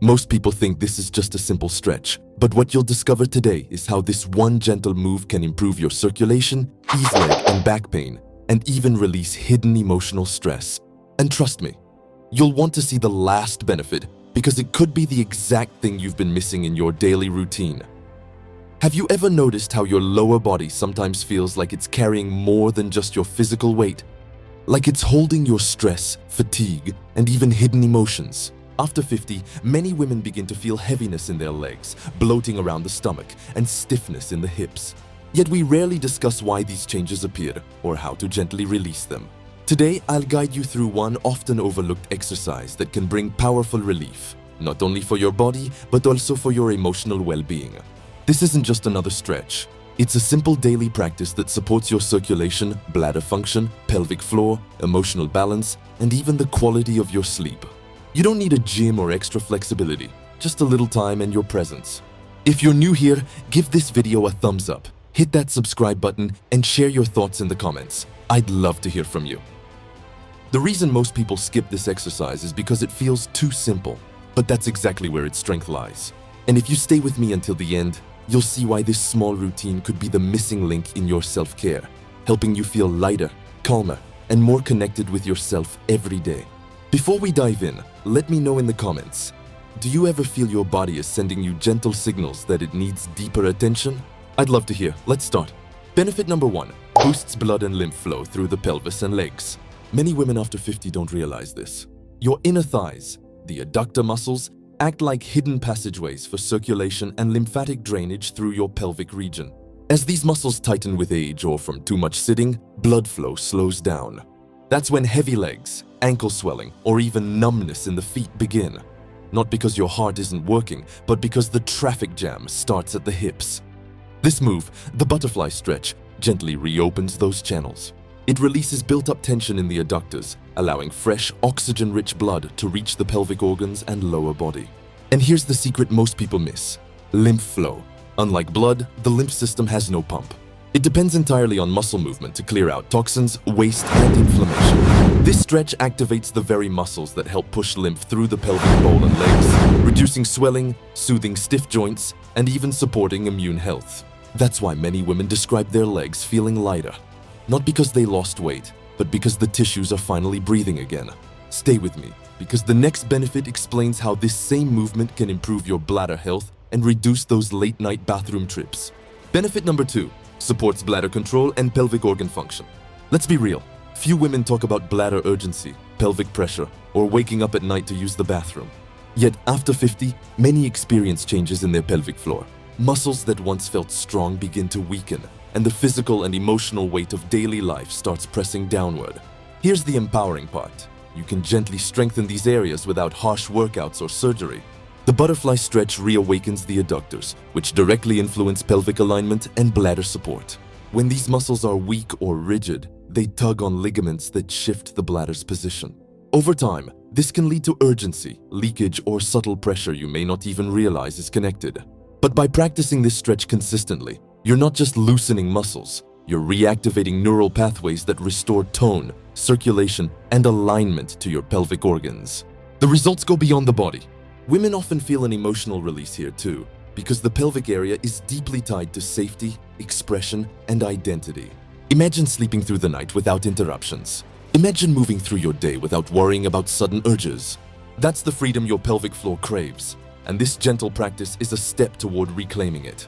Most people think this is just a simple stretch, but what you'll discover today is how this one gentle move can improve your circulation, ease leg and back pain, and even release hidden emotional stress. And trust me, you'll want to see the last benefit because it could be the exact thing you've been missing in your daily routine. Have you ever noticed how your lower body sometimes feels like it's carrying more than just your physical weight? Like it's holding your stress, fatigue, and even hidden emotions. After 50, many women begin to feel heaviness in their legs, bloating around the stomach, and stiffness in the hips. Yet we rarely discuss why these changes appear or how to gently release them. Today, I'll guide you through one often overlooked exercise that can bring powerful relief, not only for your body, but also for your emotional well-being. This isn't just another stretch. It's a simple daily practice that supports your circulation, bladder function, pelvic floor, emotional balance, and even the quality of your sleep. You don't need a gym or extra flexibility, just a little time and your presence. If you're new here, give this video a thumbs up, hit that subscribe button, and share your thoughts in the comments. I'd love to hear from you. The reason most people skip this exercise is because it feels too simple, but that's exactly where its strength lies. And if you stay with me until the end, you'll see why this small routine could be the missing link in your self-care, helping you feel lighter, calmer, and more connected with yourself every day. Before we dive in, let me know in the comments, do you ever feel your body is sending you gentle signals that it needs deeper attention? I'd love to hear. Let's start. Benefit number 1, boosts blood and lymph flow through the pelvis and legs. Many women after 50 don't realize this. Your inner thighs, the adductor muscles, act like hidden passageways for circulation and lymphatic drainage through your pelvic region. As these muscles tighten with age or from too much sitting, blood flow slows down. That's when heavy legs, ankle swelling, or even numbness in the feet begin. Not because your heart isn't working, but because the traffic jam starts at the hips. This move, the butterfly stretch, gently reopens those channels. It releases built-up tension in the adductors, allowing fresh, oxygen-rich blood to reach the pelvic organs and lower body. And here's the secret most people miss: lymph flow. Unlike blood, the lymph system has no pump. It depends entirely on muscle movement to clear out toxins, waste, and inflammation. This stretch activates the very muscles that help push lymph through the pelvic bowl and legs, reducing swelling, soothing stiff joints, and even supporting immune health. That's why many women describe their legs feeling lighter. Not because they lost weight, but because the tissues are finally breathing again. Stay with me, because the next benefit explains how this same movement can improve your bladder health and reduce those late-night bathroom trips. Benefit number 2, supports bladder control and pelvic organ function. Let's be real, few women talk about bladder urgency, pelvic pressure, or waking up at night to use the bathroom. Yet after 50, many experience changes in their pelvic floor. Muscles that once felt strong begin to weaken, and the physical and emotional weight of daily life starts pressing downward. Here's the empowering part. You can gently strengthen these areas without harsh workouts or surgery. The butterfly stretch reawakens the adductors, which directly influence pelvic alignment and bladder support. When these muscles are weak or rigid, they tug on ligaments that shift the bladder's position. Over time, this can lead to urgency, leakage, or subtle pressure you may not even realize is connected. But by practicing this stretch consistently, you're not just loosening muscles, you're reactivating neural pathways that restore tone, circulation, and alignment to your pelvic organs. The results go beyond the body. Women often feel an emotional release here too, because the pelvic area is deeply tied to safety, expression, and identity. Imagine sleeping through the night without interruptions. Imagine moving through your day without worrying about sudden urges. That's the freedom your pelvic floor craves, and this gentle practice is a step toward reclaiming it.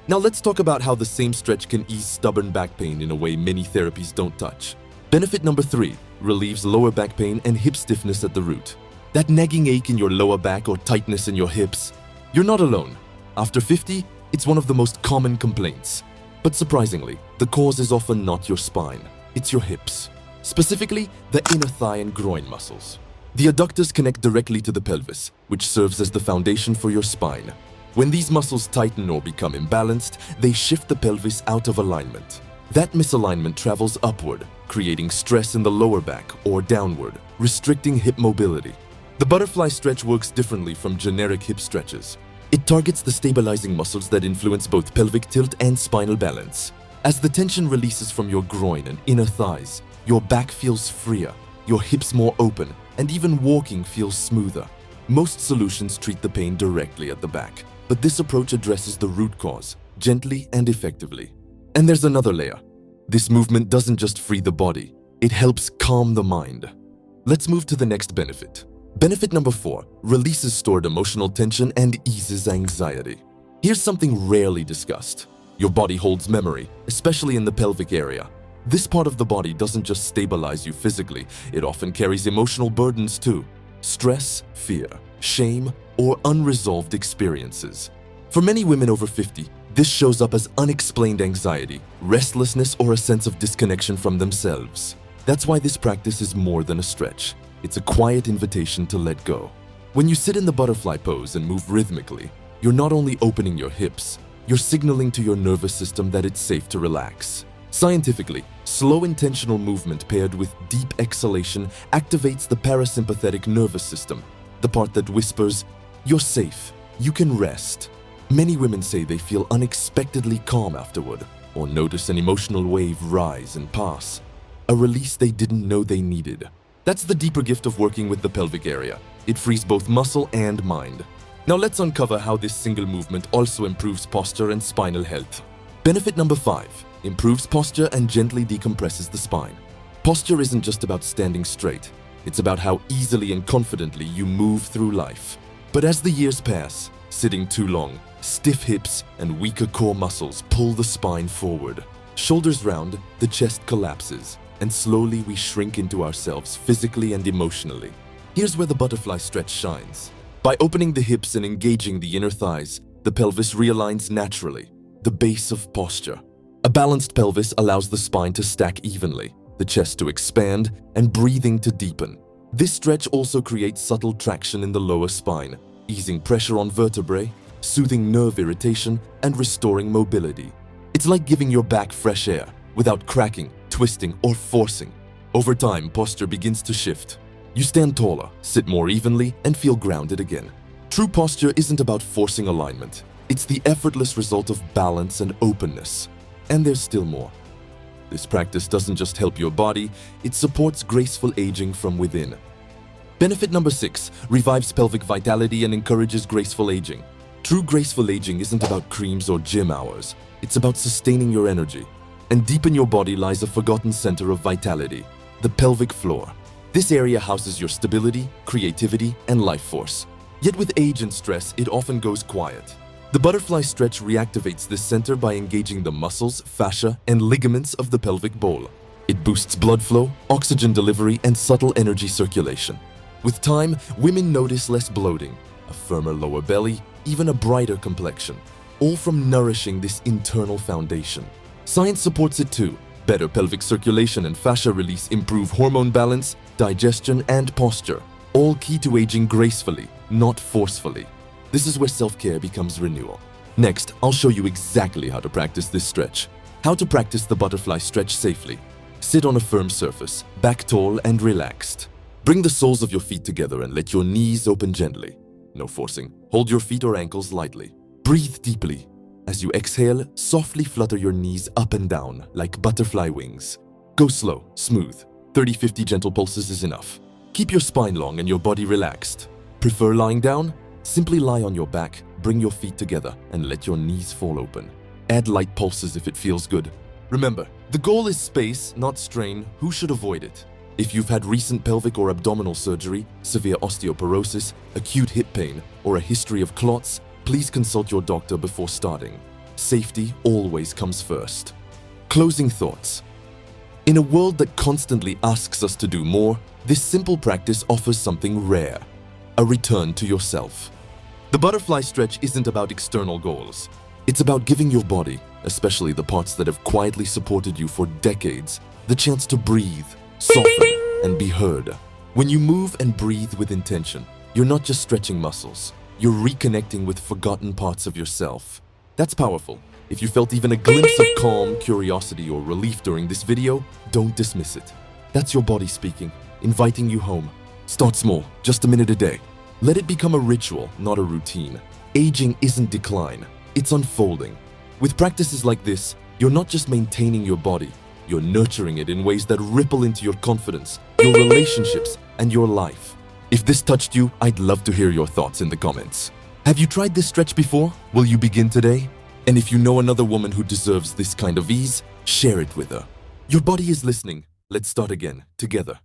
Now let's talk about how the same stretch can ease stubborn back pain in a way many therapies don't touch. Benefit number 3, relieves lower back pain and hip stiffness at the root. That nagging ache in your lower back or tightness in your hips? You're not alone. After 50, it's one of the most common complaints. But surprisingly, the cause is often not your spine, it's your hips. Specifically, the inner thigh and groin muscles. The adductors connect directly to the pelvis, which serves as the foundation for your spine. When these muscles tighten or become imbalanced, they shift the pelvis out of alignment. That misalignment travels upward, creating stress in the lower back or downward, restricting hip mobility. The butterfly stretch works differently from generic hip stretches. It targets the stabilizing muscles that influence both pelvic tilt and spinal balance. As the tension releases from your groin and inner thighs, your back feels freer, your hips more open, and even walking feels smoother. Most solutions treat the pain directly at the back, but this approach addresses the root cause, gently and effectively. And there's another layer. This movement doesn't just free the body, it helps calm the mind. Let's move to the next benefit. Benefit number 4 releases stored emotional tension and eases anxiety. Here's something rarely discussed. Your body holds memory, especially in the pelvic area. This part of the body doesn't just stabilize you physically, it often carries emotional burdens too. Stress, fear, shame, or unresolved experiences. For many women over 50, this shows up as unexplained anxiety, restlessness, or a sense of disconnection from themselves. That's why this practice is more than a stretch. It's a quiet invitation to let go. When you sit in the butterfly pose and move rhythmically, you're not only opening your hips, you're signaling to your nervous system that it's safe to relax. Scientifically, slow intentional movement paired with deep exhalation activates the parasympathetic nervous system, the part that whispers, "You're safe, you can rest." Many women say they feel unexpectedly calm afterward, or notice an emotional wave rise and pass, a release they didn't know they needed. That's the deeper gift of working with the pelvic area. It frees both muscle and mind. Now let's uncover how this single movement also improves posture and spinal health. Benefit number 5. Improves posture and gently decompresses the spine. Posture isn't just about standing straight. It's about how easily and confidently you move through life. But as the years pass, sitting too long, stiff hips and weaker core muscles pull the spine forward. Shoulders round, the chest collapses, and slowly we shrink into ourselves physically and emotionally. Here's where the butterfly stretch shines. By opening the hips and engaging the inner thighs, the pelvis realigns naturally, the base of posture. A balanced pelvis allows the spine to stack evenly, the chest to expand, and breathing to deepen. This stretch also creates subtle traction in the lower spine, easing pressure on vertebrae, soothing nerve irritation, and restoring mobility. It's like giving your back fresh air without cracking, twisting, or forcing. Over time, posture begins to shift. You stand taller, sit more evenly, and feel grounded again. True posture isn't about forcing alignment. It's the effortless result of balance and openness. And there's still more. This practice doesn't just help your body, it supports graceful aging from within. Benefit number 6 revives pelvic vitality and encourages graceful aging. True graceful aging isn't about creams or gym hours. It's about sustaining your energy. And deep in your body lies a forgotten center of vitality, the pelvic floor. This area houses your stability, creativity, and life force. Yet with age and stress, it often goes quiet. The butterfly stretch reactivates this center by engaging the muscles, fascia, and ligaments of the pelvic bowl. It boosts blood flow, oxygen delivery, and subtle energy circulation. With time, women notice less bloating, a firmer lower belly, even a brighter complexion, all from nourishing this internal foundation. Science supports it too. Better pelvic circulation and fascia release improve hormone balance, digestion, and posture, all key to aging gracefully, not forcefully. This is where self-care becomes renewal. Next, I'll show you exactly how to practice this stretch. How to practice the butterfly stretch safely. Sit on a firm surface, back tall and relaxed. Bring the soles of your feet together and let your knees open gently. No forcing. Hold your feet or ankles lightly. Breathe deeply. As you exhale, softly flutter your knees up and down like butterfly wings. Go slow, smooth. 30-50 gentle pulses is enough. Keep your spine long and your body relaxed. Prefer lying down? Simply lie on your back, bring your feet together, and let your knees fall open. Add light pulses if it feels good. Remember, the goal is space, not strain. Who should avoid it? If you've had recent pelvic or abdominal surgery, severe osteoporosis, acute hip pain, or a history of clots, please consult your doctor before starting. Safety always comes first. Closing thoughts. In a world that constantly asks us to do more, this simple practice offers something rare: a return to yourself. The butterfly stretch isn't about external goals. It's about giving your body, especially the parts that have quietly supported you for decades, the chance to breathe, soften, and be heard. When you move and breathe with intention, you're not just stretching muscles, you're reconnecting with forgotten parts of yourself. That's powerful. If you felt even a glimpse of calm, curiosity, or relief during this video, don't dismiss it. That's your body speaking, inviting you home. Start small, just a minute a day. Let it become a ritual, not a routine. Aging isn't decline, it's unfolding. With practices like this, you're not just maintaining your body, you're nurturing it in ways that ripple into your confidence, your relationships, and your life. If this touched you, I'd love to hear your thoughts in the comments. Have you tried this stretch before? Will you begin today? And if you know another woman who deserves this kind of ease, share it with her. Your body is listening. Let's start again, together.